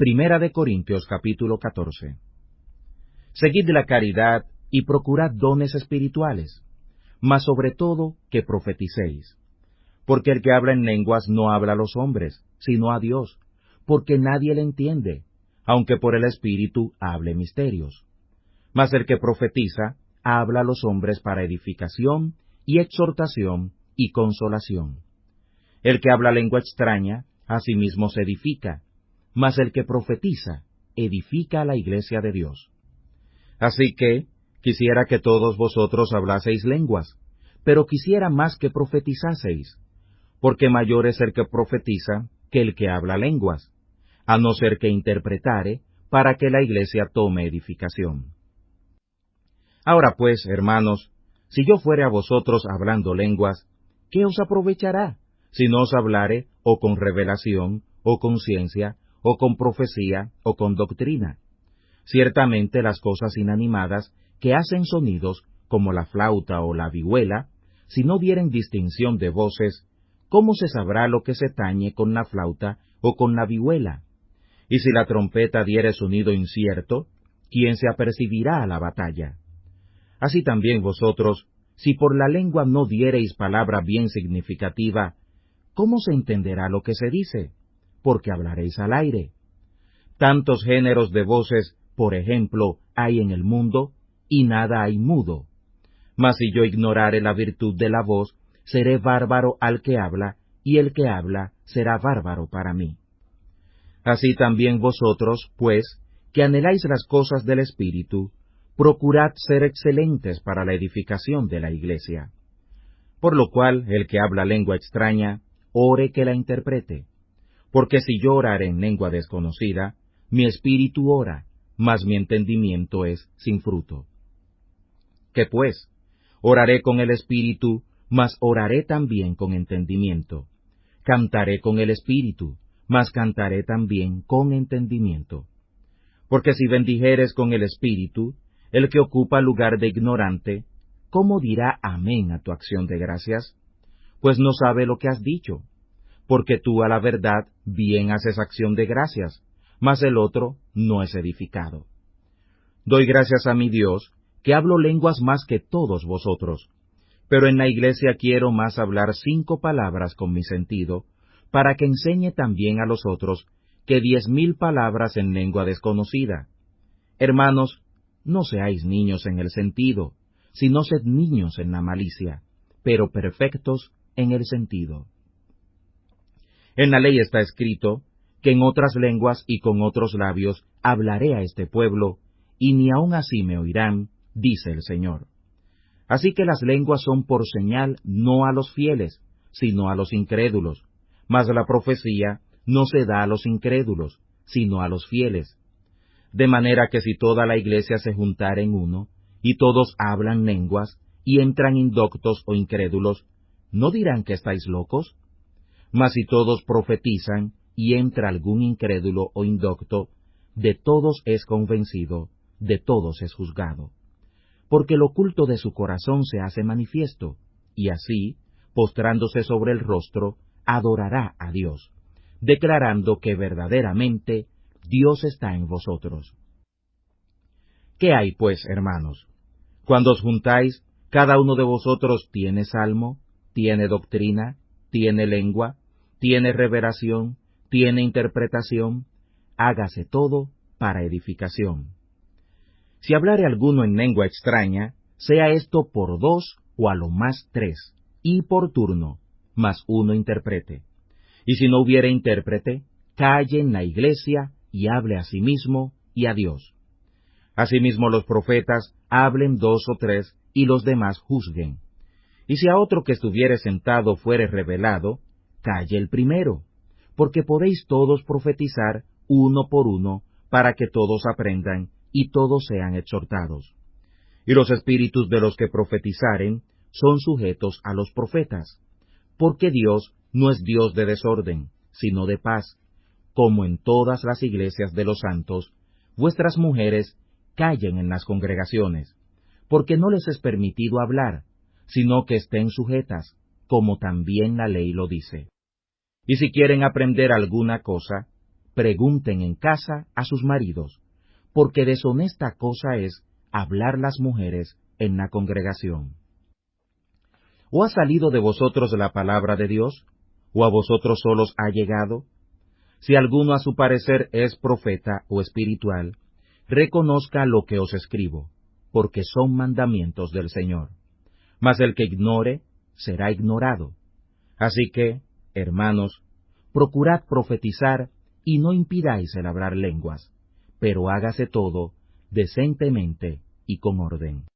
Primera de Corintios capítulo 14. Seguid la caridad y procurad dones espirituales, mas sobre todo que profeticéis. Porque el que habla en lenguas no habla a los hombres, sino a Dios, porque nadie le entiende, aunque por el Espíritu hable misterios. Mas el que profetiza habla a los hombres para edificación y exhortación y consolación. El que habla lengua extraña, a sí mismo se edifica, mas el que profetiza edifica a la iglesia de Dios. Así que quisiera que todos vosotros hablaseis lenguas, pero quisiera más que profetizaseis, porque mayor es el que profetiza que el que habla lenguas, a no ser que interpretare, para que la iglesia tome edificación. Ahora pues, hermanos, si yo fuere a vosotros hablando lenguas, ¿qué os aprovechará, si no os hablare o con revelación, o con ciencia, o con profecía, o con doctrina? Ciertamente las cosas inanimadas que hacen sonidos, como la flauta o la vihuela, si no dieren distinción de voces, ¿cómo se sabrá lo que se tañe con la flauta o con la vihuela? Y si la trompeta diere sonido incierto, ¿quién se apercibirá a la batalla? Así también vosotros, si por la lengua no diereis palabra bien significativa, ¿cómo se entenderá lo que se dice? Porque hablaréis al aire. Tantos géneros de voces, por ejemplo, hay en el mundo, y nada hay mudo. Mas si yo ignorare la virtud de la voz, seré bárbaro al que habla, y el que habla será bárbaro para mí. Así también vosotros, pues, que anheláis las cosas del Espíritu, procurad ser excelentes para la edificación de la iglesia. Por lo cual, el que habla lengua extraña, ore que la interprete. Porque si yo orare en lengua desconocida, mi espíritu ora, mas mi entendimiento es sin fruto. ¿Qué pues? Oraré con el espíritu, mas oraré también con entendimiento. Cantaré con el espíritu, mas cantaré también con entendimiento. Porque si bendijeres con el espíritu, el que ocupa lugar de ignorante, ¿cómo dirá amén a tu acción de gracias? Pues no sabe lo que has dicho. Porque tú a la verdad bien haces acción de gracias, mas el otro no es edificado. Doy gracias a mi Dios, que hablo lenguas más que todos vosotros, pero en la iglesia quiero más hablar 5 palabras con mi sentido, para que enseñe también a los otros que 10,000 palabras en lengua desconocida. Hermanos, no seáis niños en el sentido, sino sed niños en la malicia, pero perfectos en el sentido. En la ley está escrito que en otras lenguas y con otros labios hablaré a este pueblo, y ni aun así me oirán, dice el Señor. Así que las lenguas son por señal no a los fieles, sino a los incrédulos, mas la profecía no se da a los incrédulos, sino a los fieles. De manera que si toda la iglesia se juntara en uno, y todos hablan lenguas, y entran indoctos o incrédulos, ¿no dirán que estáis locos? Mas si todos profetizan, y entra algún incrédulo o indocto, de todos es convencido, de todos es juzgado. Porque lo oculto de su corazón se hace manifiesto, y así, postrándose sobre el rostro, adorará a Dios, declarando que verdaderamente Dios está en vosotros. ¿Qué hay, pues, hermanos? Cuando os juntáis, cada uno de vosotros tiene salmo, tiene doctrina, tiene lengua, tiene revelación, tiene interpretación, hágase todo para edificación. Si hablare alguno en lengua extraña, sea esto por 2 o a lo más 3, y por turno, mas uno interprete. Y si no hubiere intérprete, calle en la iglesia y hable a sí mismo y a Dios. Asimismo los profetas hablen 2 o 3, y los demás juzguen. Y si a otro que estuviere sentado fuere revelado, calle el primero, porque podéis todos profetizar uno por uno, para que todos aprendan y todos sean exhortados. Y los espíritus de los que profetizaren son sujetos a los profetas, porque Dios no es Dios de desorden, sino de paz, como en todas las iglesias de los santos. Vuestras mujeres callen en las congregaciones, porque no les es permitido hablar, sino que estén sujetas, como también la ley lo dice. Y si quieren aprender alguna cosa, pregunten en casa a sus maridos, porque deshonesta cosa es hablar las mujeres en la congregación. ¿O ha salido de vosotros la palabra de Dios? ¿O a vosotros solos ha llegado? Si alguno a su parecer es profeta o espiritual, reconozca lo que os escribo, porque son mandamientos del Señor. Mas el que ignore, será ignorado. Así que, hermanos, procurad profetizar y no impidáis el hablar lenguas, pero hágase todo decentemente y con orden.